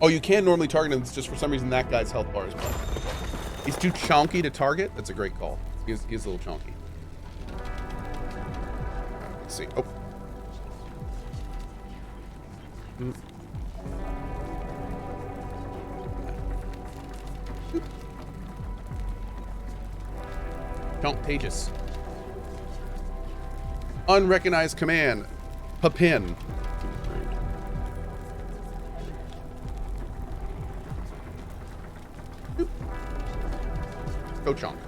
Oh, you can normally target him. It's just for some reason that guy's health bar is broken. He's too chonky to target. That's a great call. He's a little chonky. Let's see. Oh. Contagious. Unrecognized command. Papin. Go chunk.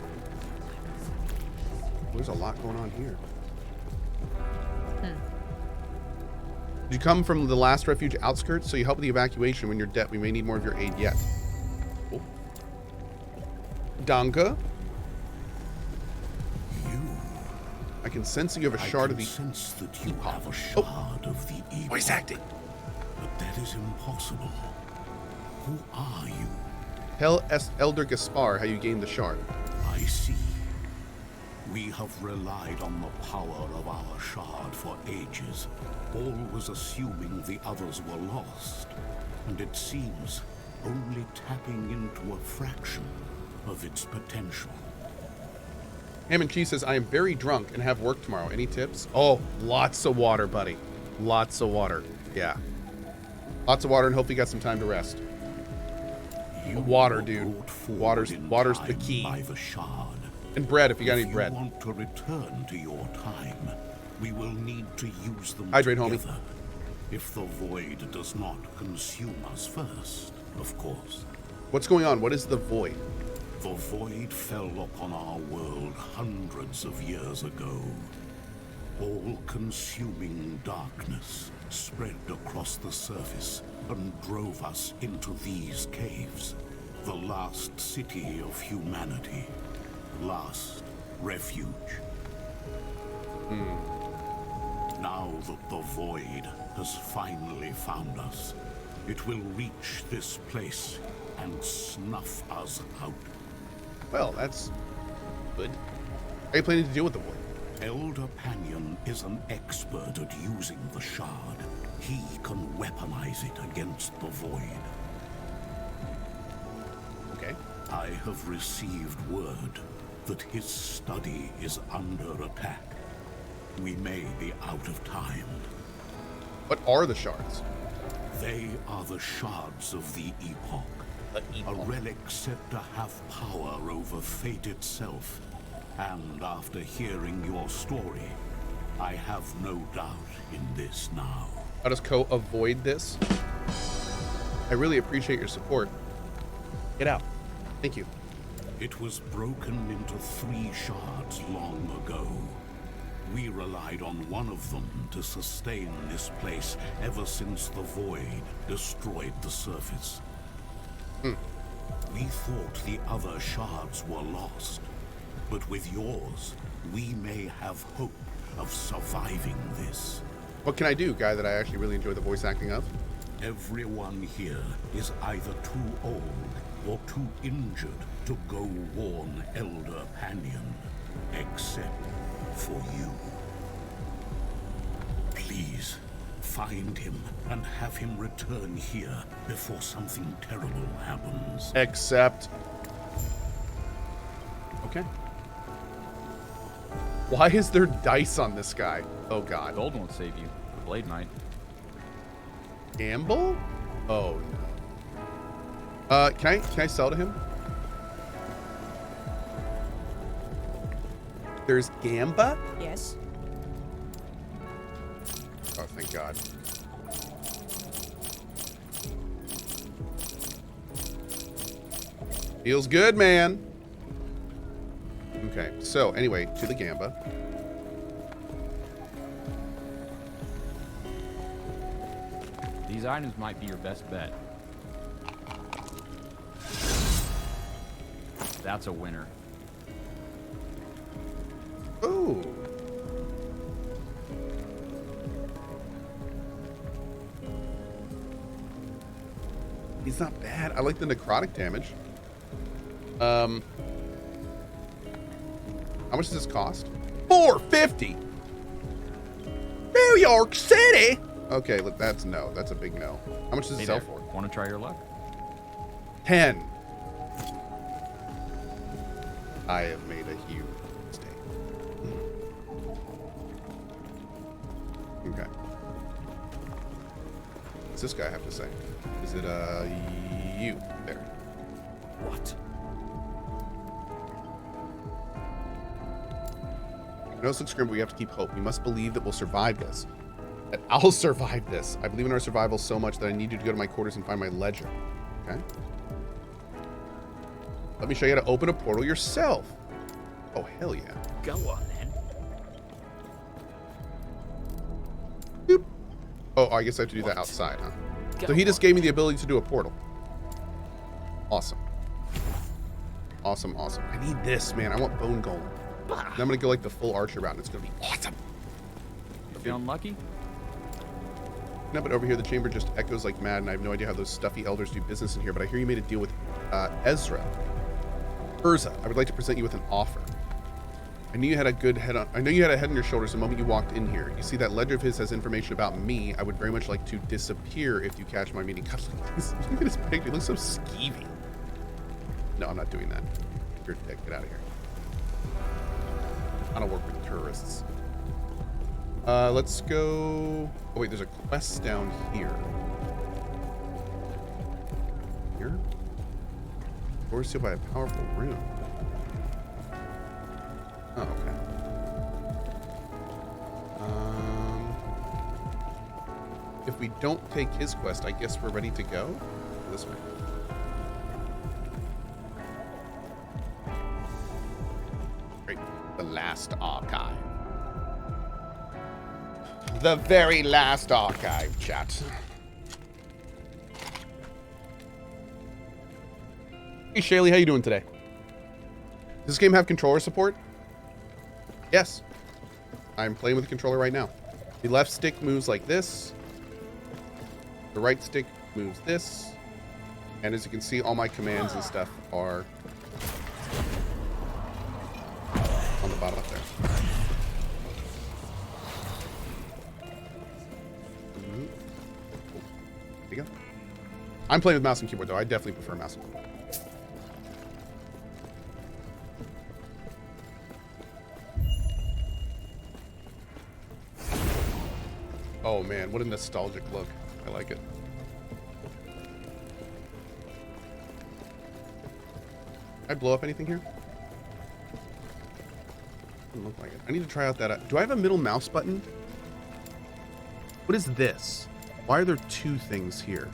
There's a lot going on here. Did you come from the last refuge outskirts? So you help with the evacuation. When you're dead, we may need more of your aid yet. Oh. Danke. I can sense that you have a shard of the sense that you have a shard of the Epoch. Voice acting. But that is impossible. Who are you? Tell Elder Gaspar how you gained the shard. I see. We have relied on the power of our shard for ages, always assuming the others were lost. And it seems only tapping into a fraction of its potential. Ham and Cheese says, I am very drunk and have work tomorrow. Any tips? Oh, lots of water, buddy. Lots of water. Yeah. Lots of water, and hopefully you got some time to rest. Water, dude. Water's the key. By the shard. And bread, if you got any bread. If you want to return to your time, we will need to use them Hydrate, together. homie. If the void does not consume us first, of course. What's going on? What is the void? The void fell upon our world hundreds of years ago. All-consuming darkness spread across the surface and drove us into these caves. The last city of humanity. Last refuge. Now that the void has finally found us, it will reach this place and snuff us out. Well, that's good. How are you planning to deal with the void? Elder Pannion is an expert at using the shard. He can weaponize it against the void. Okay. I have received word that his study is under attack. We may be out of time. What are the shards? They are the shards of the Epoch. A relic said to have power over fate itself. And after hearing your story, I have no doubt in this now. How does Co avoid this? I really appreciate your support. Get out. Thank you. It was broken into 3 shards long ago. We relied on one of them to sustain this place ever since the void destroyed the surface. We thought the other shards were lost, but with yours, we may have hope of surviving this. What can I do, guy that I actually really enjoy the voice acting of? Everyone here is either too old or too injured to go warn Elder Pannion, except for you. Please, find him and have him return here before something terrible happens. Except... Okay. Why is there dice on this guy? Oh, God. Gold won't save you. The blade might. Gamble? Oh, no. Can I sell to him? There's Gamba? Yes. Oh, thank God. Feels good, man. Okay, so anyway, to the Gamba. These items might be your best bet. That's a winner. Ooh. He's not bad. I like the necrotic damage. How much does this cost? $4.50. New York City. Okay, look, that's no. That's a big no. How much does it sell for? Want to try your luck? 10. I have made a huge mistake. Okay. What's this guy have to say? Is it, you? There. What? I know this looks grim, but we have to keep hope. We must believe that we'll survive this. That I'll survive this. I believe in our survival so much that I need you to go to my quarters and find my ledger. Okay? Let me show you how to open a portal yourself. Oh, hell yeah. Go on, then. Boop. Oh, I guess I have to do that outside, huh? So he just gave me the ability to do a portal. Awesome. Awesome, awesome. I need this, man. I want Bone Golem. And I'm going to go like the full Archer route, and it's going to be awesome. You feeling lucky? No, but over here, the chamber just echoes like mad, and I have no idea how those stuffy elders do business in here, but I hear you made a deal with Urza. I would like to present you with an offer. I knew you had a good head on. I know you had a head on your shoulders the moment you walked in here. You see, that ledger of his has information about me. I would very much like to disappear if you catch my meeting. God, look at his picture. He looks so skeevy. No, I'm not doing that. You're a dick. Get out of here. I don't work with tourists. Let's go. Oh wait, there's a quest down here. Here? Door sealed by a powerful rune. Oh, okay. If we don't take his quest, I guess we're ready to go. This way. Great. The last archive. The very last archive, chat. Hey, Shaylee, how you doing today? Does this game have controller support? Yes. I'm playing with the controller right now. The left stick moves like this. The right stick moves this. And as you can see, all my commands and stuff are on the bottom up there. There you go. I'm playing with mouse and keyboard, though. I definitely prefer mouse and keyboard. Oh man, what a nostalgic look. I like it. Can I blow up anything here? Doesn't look like it. I need to try out that. Do I have a middle mouse button? What is this? Why are there two things here?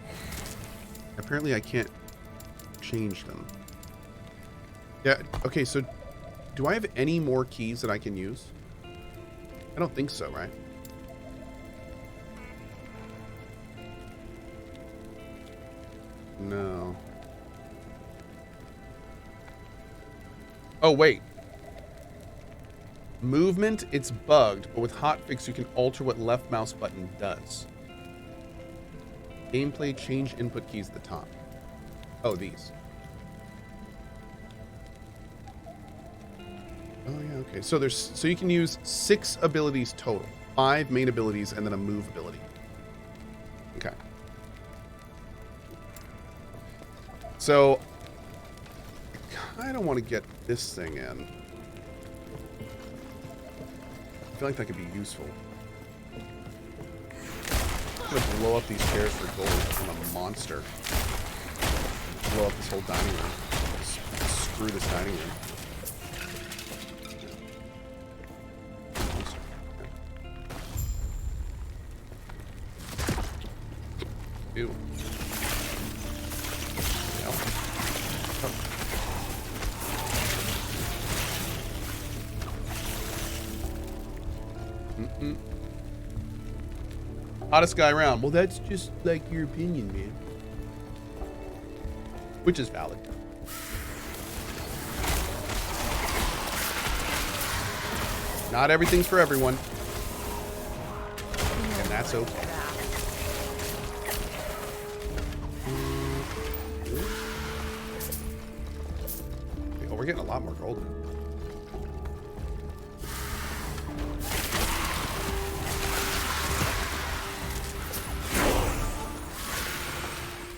Apparently I can't change them. Yeah, okay, so do I have any more keys that I can use? I don't think so, right? No. Oh, wait. Movement, it's bugged, but with hotfix you can alter what left mouse button does. Gameplay, change input keys at the top. Oh, these. Oh yeah, okay. So you can use 6 abilities total. 5 main abilities and then a move ability. Okay. So I kind of want to get this thing in. I feel like that could be useful. I'm gonna blow up these chairs for gold. I'm a monster. Blow up this whole dining room. Screw this dining room. Monster. Okay. Ew. Mm-mm. Hottest guy around. Well, that's just like your opinion, man. Which is valid. Not everything's for everyone. And that's okay. Oh, we're getting a lot more gold.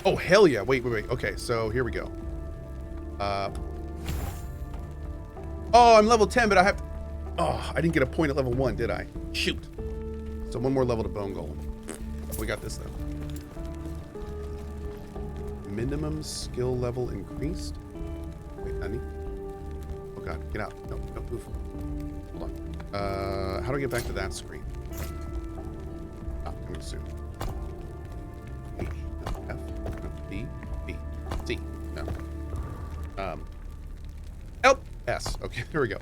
Oh, hell yeah. Wait. Okay, so here we go. Oh, I'm level 10, but I have to... Oh, I didn't get a point at level 1, did I? Shoot. So one more level to Bone Golem. We got this, though. Minimum skill level increased. Wait, honey. Oh, God. Get out. No, move. Hold on. How do I get back to that screen? I'm going to zoom. H, no, F, no, B, C, no. L, S. Okay, there we go.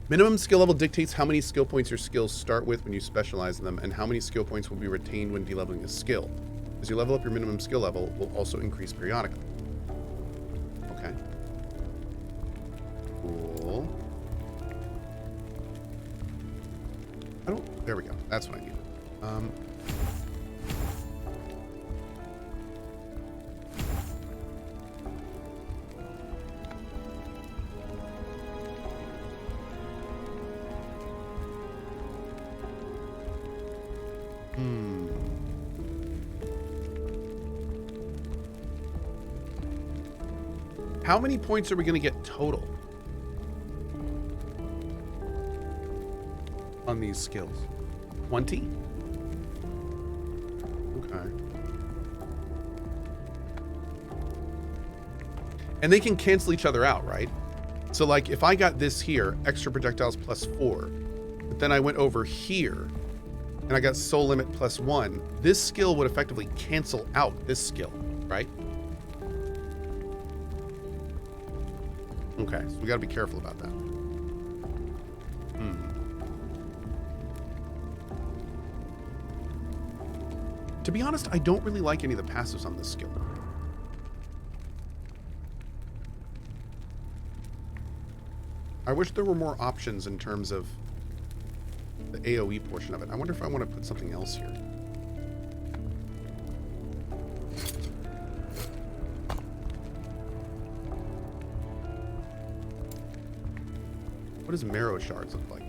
Minimum skill level dictates how many skill points your skills start with when you specialize in them, and how many skill points will be retained when de-leveling a skill. As you level up your minimum skill level, will also increase periodically. Okay. Cool. There we go. That's what I needed. How many points are we going to get total on these skills? 20? Okay. And they can cancel each other out, right? So like if I got this here, extra projectiles +4, but then I went over here and I got soul limit +1, this skill would effectively cancel out this skill, right? Okay, so we got to be careful about that. To be honest, I don't really like any of the passives on this skill. I wish there were more options in terms of the AoE portion of it. I wonder if I want to put something else here. What does marrow shards look like?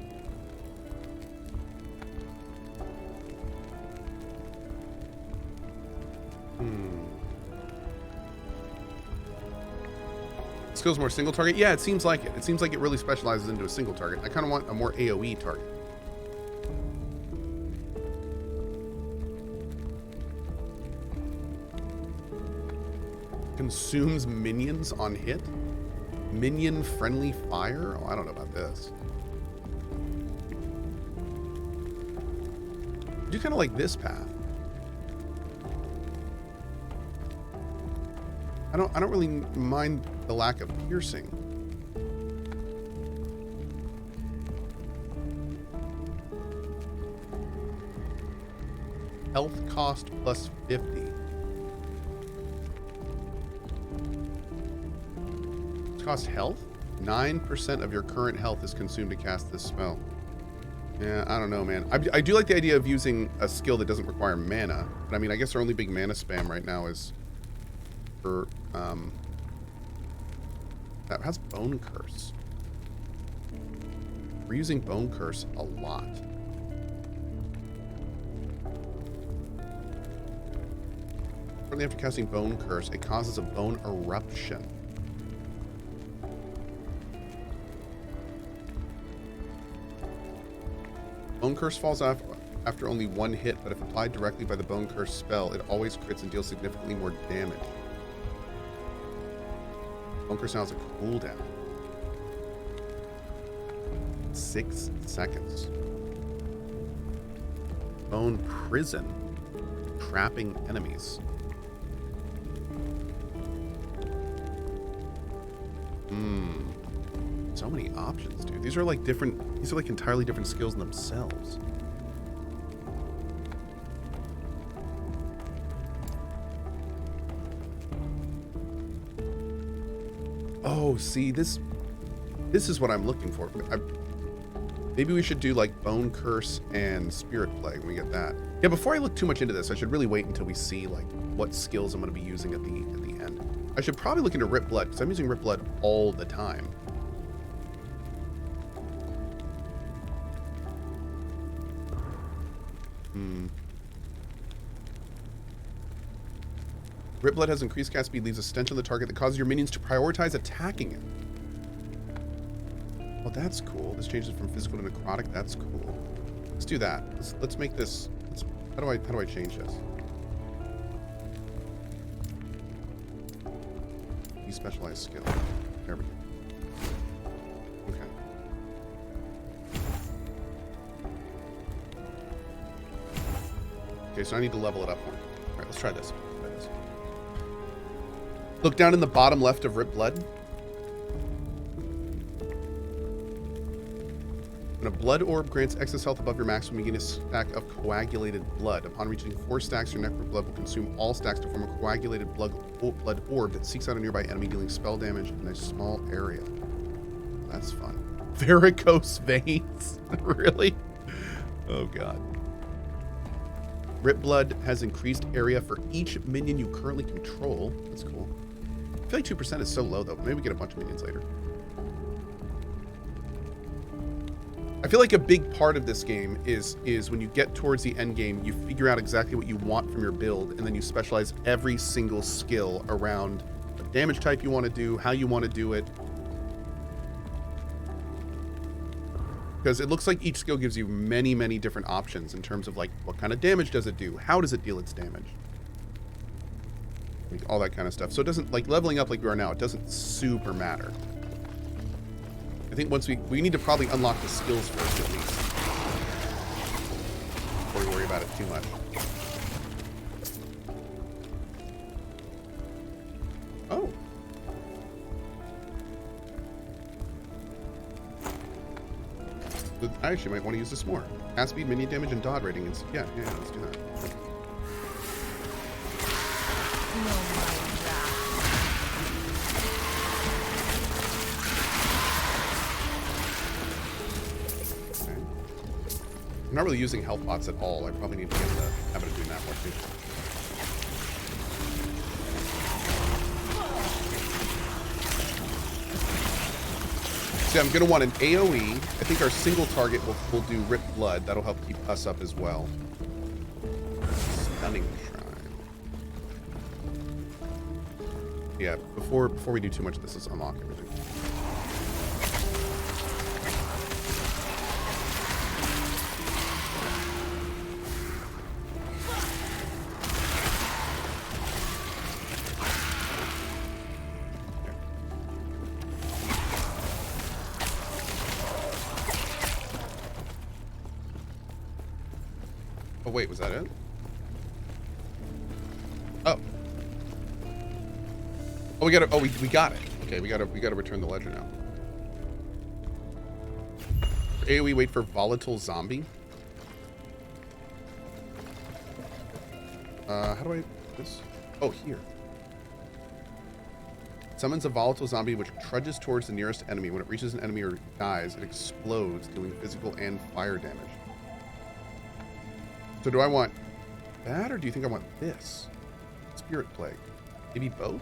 Skills more single target? Yeah, it seems like it. It seems like it really specializes into a single target. I kind of want a more AoE target. Consumes minions on hit? Minion friendly fire? Oh, I don't know about this. Do kind of like this path. I don't really mind the lack of piercing. Health cost +50. Cost health? 9% of your current health is consumed to cast this spell. Yeah, I don't know, man. I do like the idea of using a skill that doesn't require mana, but I mean, I guess our only big mana spam right now is for, that has Bone Curse. We're using Bone Curse a lot. Shortly after casting Bone Curse, it causes a bone eruption. Bone Curse falls off after only one hit, but if applied directly by the Bone Curse spell, it always crits and deals significantly more damage. Bone Curse now has a cooldown. 6 seconds. Bone Prison. Trapping enemies. So many options, dude. These are like different, these are like entirely different skills in themselves. Oh, see, this is what I'm looking for. Maybe we should do like Bone Curse and Spirit Plague when we get that. Yeah, before I look too much into this, I should really wait until we see like what skills I'm going to be using at the end. I should probably look into Rip Blood because I'm using Rip Blood all the time. Rip Blood has increased cast speed, leaves a stench on the target that causes your minions to prioritize attacking it. Well, that's cool. This changes from physical to necrotic. That's cool. Let's do that. Let's make this. How do I change this? Specialized skill. There we go. Okay. Okay, so I need to level it up more. All right, let's try this. Look down in the bottom left of Rip Blood. When a blood orb grants excess health above your max, when you gain a stack of coagulated blood. Upon reaching 4 stacks, your necro blood will consume all stacks to form a coagulated blood orb that seeks out a nearby enemy, dealing spell damage in a small area. That's fun. Varicose veins? Really? Oh, God. Rip Blood has increased area for each minion you currently control. That's cool. I feel like 2% is so low, though. Maybe we get a bunch of minions later. I feel like a big part of this game is when you get towards the end game, you figure out exactly what you want from your build, and then you specialize every single skill around the damage type you want to do, how you want to do it. Because it looks like each skill gives you many, many different options in terms of like what kind of damage does it do, how does it deal its damage, like all that kind of stuff. So it doesn't, like leveling up like we are now, it doesn't super matter. I think once we need to probably unlock the skills first at least, before we worry about it too much. Oh. I actually might want to use this more. Cast speed, minion damage, and dodge rating. Yeah, let's do that. I'm not really using health pots at all. I probably need to get in the habit of doing that more too. See, I'm going to want an AoE. I think our single target will do Rip Blood. That'll help keep us up as well. Stunning Shrine. Yeah, before we do too much of this, let's unlock everything. Wait, was that it? Oh. Oh, we got it. Okay, we gotta return the ledger now. For AoE, wait for volatile zombie. How do I this? Oh, here. Summons a volatile zombie which trudges towards the nearest enemy. When it reaches an enemy or dies, it explodes, doing physical and fire damage. So do I want that, or do you think I want this? Spirit Plague. Maybe both?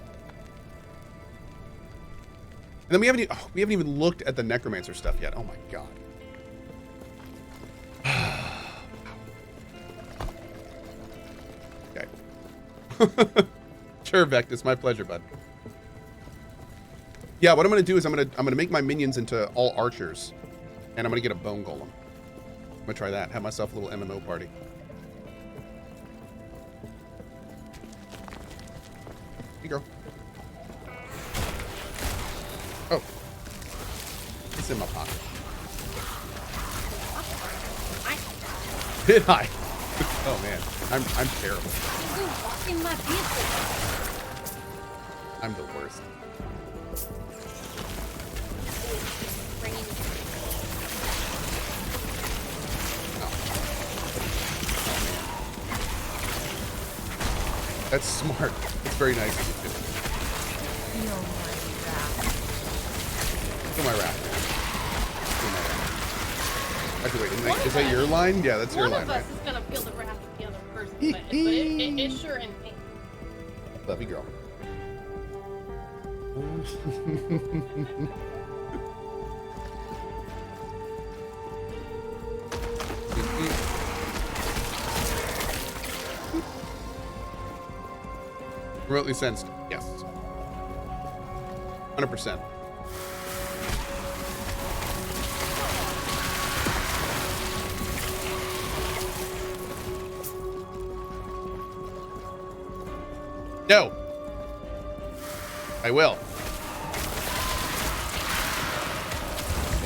And then we haven't even looked at the necromancer stuff yet. Oh my god. Okay. Sure, Vectus, my pleasure, bud. Yeah, what I'm gonna do is I'm gonna make my minions into all archers, and I'm gonna get a bone golem. I'm gonna try that. Have myself a little MMO party. Hey, girl. Oh. It's in my pocket. Did I? Oh man, I'm terrible. In my I'm the worst. That's smart. It's very nice of you too. Feel my wrath. Feel my wrath, man. Feel my wrath. Actually, wait, is that your line? Yeah, that's your line, right? One of us is gonna feel the wrath of the other person, but it sure ain't me. Love you, girl. Remotely sensed. Yes. 100%. No. I will.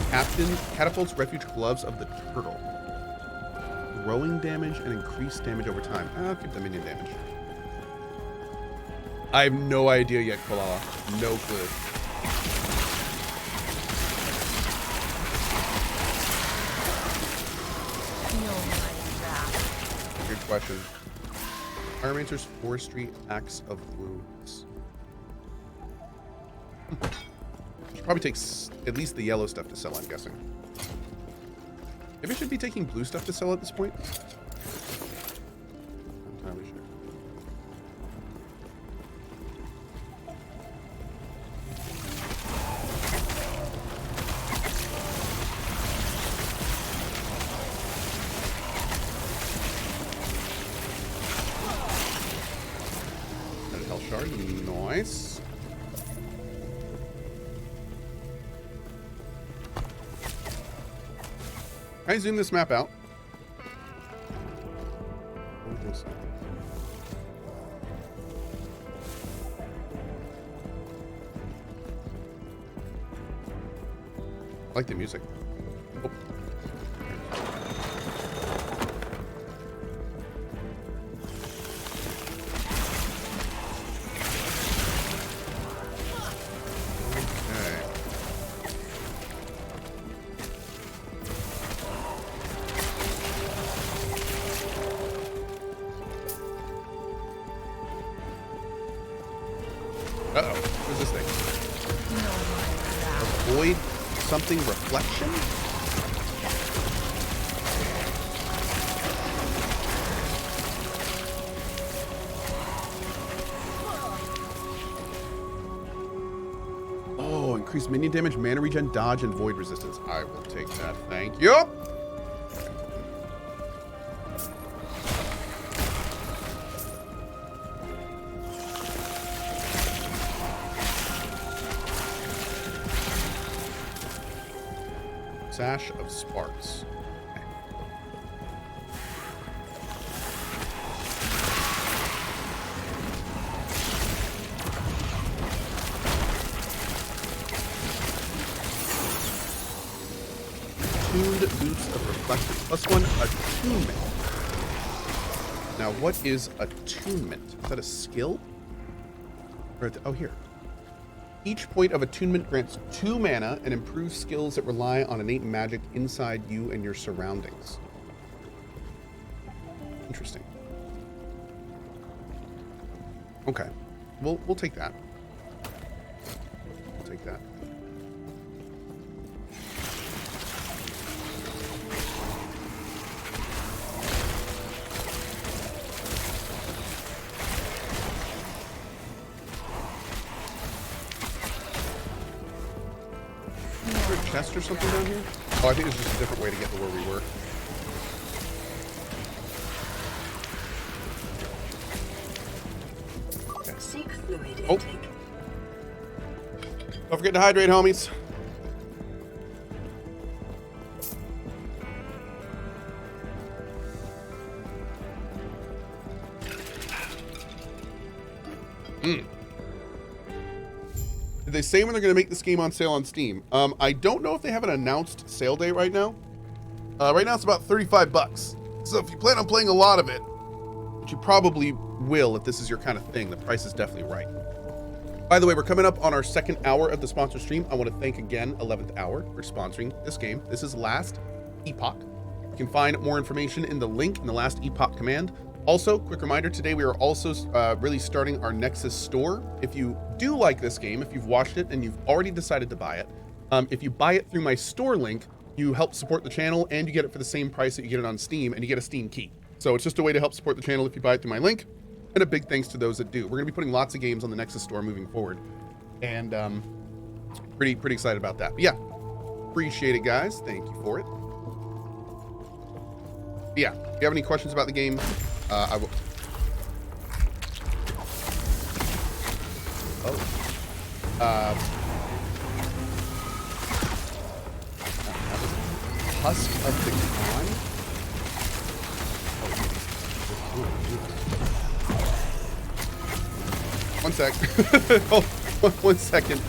Captain catapults refuge gloves of the turtle. Growing damage and increased damage over time. I'll keep the minion damage. I have no idea yet, Kolala. No clue. Good question. Pyromancer's Forestry Axe of Wounds. Should probably take at least the yellow stuff to sell, I'm guessing. Maybe I should be taking blue stuff to sell at this point. Not entirely sure. Another health shard, nice. Can I zoom this map out? I don't think so. I like the music. Oh. Uh-oh. What is this thing? Avoid something reflection? Oh, increased minion damage, mana regen, dodge, and void resistance. I will take that. Thank you. Sash of Sparks. Tuned Boots of Reflection. +1 attunement. Now, what is attunement? Is that a skill? Or oh, here. Each point of attunement grants 2 mana and improves skills that rely on innate magic inside you and your surroundings. Interesting. Okay. We'll take that. We'll take that. Chest or something down here? Oh, I think it's just a different way to get to where we were. Okay. Seek fluid Oh. intake. Don't forget to hydrate, homies. Did they say when they're going to make this game on sale on Steam? I don't know if they have an announced sale date right now. Right now it's about 35 bucks. So if you plan on playing a lot of it, which you probably will if this is your kind of thing, the price is definitely right. By the way, we're coming up on our 2nd hour of the sponsor stream. I want to thank again 11th Hour for sponsoring this game. This is Last Epoch. You can find more information in the link in the Last Epoch command. Also, quick reminder, today we are also really starting our Nexus store. If you do like this game, if you've watched it and you've already decided to buy it, if you buy it through my store link, you help support the channel and you get it for the same price that you get it on Steam, and you get a Steam key. So it's just a way to help support the channel if you buy it through my link. And a big thanks to those that do. We're going to be putting lots of games on the Nexus store moving forward. And pretty excited about that. But yeah, appreciate it, guys. Thank you for it. But yeah, if you have any questions about the game, I will. That was Husk of the Khan. One sec. Oh, 1 second.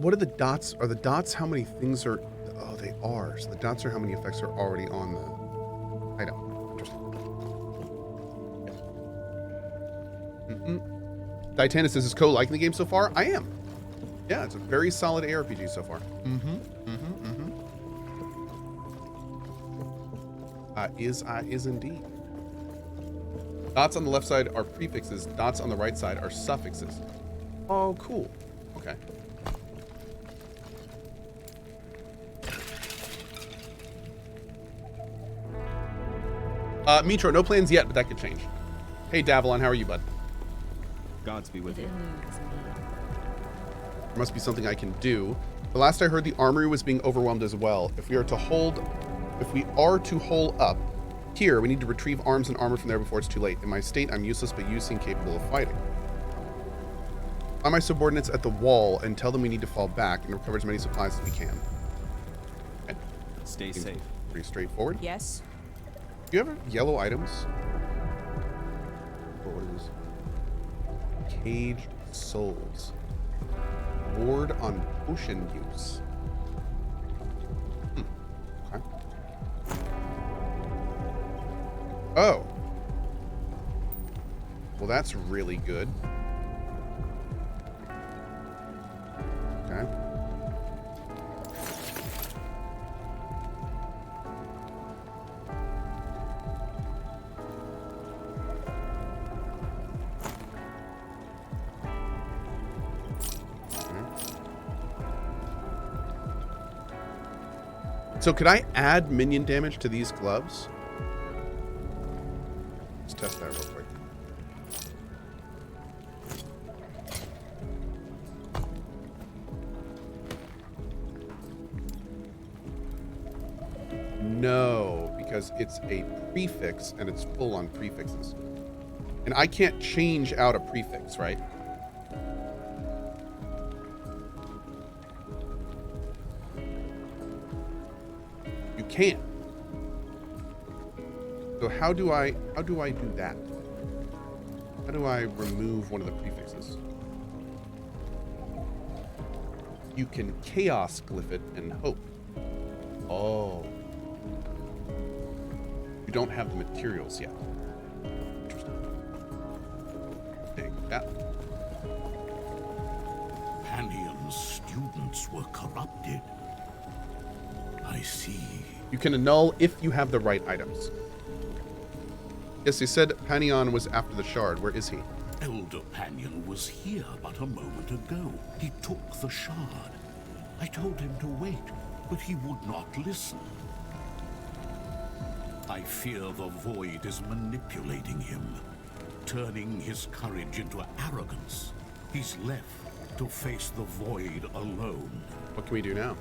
What are the dots? Are the dots how many things are... Oh, they are. So the dots are how many effects are already on the item. Interesting. Okay. Titanus says, is Ko liking the game so far? I am. Yeah, it's a very solid ARPG so far. Is indeed. Dots on the left side are prefixes. Dots on the right side are suffixes. Oh, cool. Okay. Mitro, no plans yet, but that could change. Hey, Davalon, how are you, bud? Gods be with you. There must be something I can do. The last I heard, the Armoury was being overwhelmed as well. If we are to hole up here, we need to retrieve arms and armor from there before it's too late. In my state, I'm useless, but you seem capable of fighting. Find my subordinates at the wall and tell them we need to fall back and recover as many supplies as we can. Okay. Stay safe. Pretty straightforward. Yes. Do you have yellow items? What is this? Caged souls. Ward on potion use. Okay. Oh. Well, that's really good. Okay. So could I add minion damage to these gloves? Let's test that real quick. No, because it's a prefix and it's full on prefixes. And I can't change out a prefix, right? Can't. So how do I do that? How do I remove one of the prefixes? You can chaos glyph it and hope. Oh. You don't have the materials yet. Interesting. Take that. Pannion's students were corrupted. I see. You can annul if you have the right items. Yes, he said Pannion was after the shard. Where is he? Elder Pannion was here but a moment ago. He took the shard. I told him to wait, but he would not listen. I fear the void is manipulating him, turning his courage into arrogance. He's left to face the void alone. What can we do now?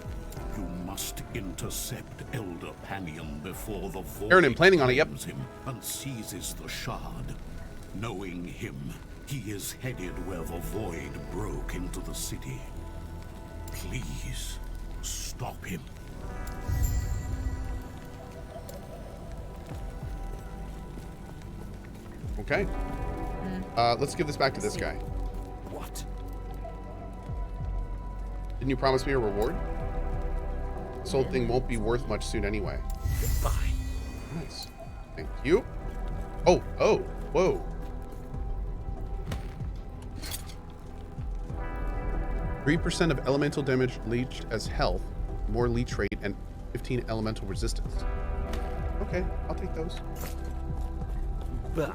You must intercept Elder Pannion before the void Aaron, I'm planning on it, yep. claims him and seizes the shard. Knowing him, he is headed where the void broke into the city. Please, stop him. Okay. Let's give this back to this guy. What? Didn't you promise me a reward? This whole thing won't be worth much soon anyway. Goodbye. Nice. Thank you. Oh, whoa. 3% of elemental damage leached as health, more leech rate, and 15 elemental resistance. Okay, I'll take those. Bah.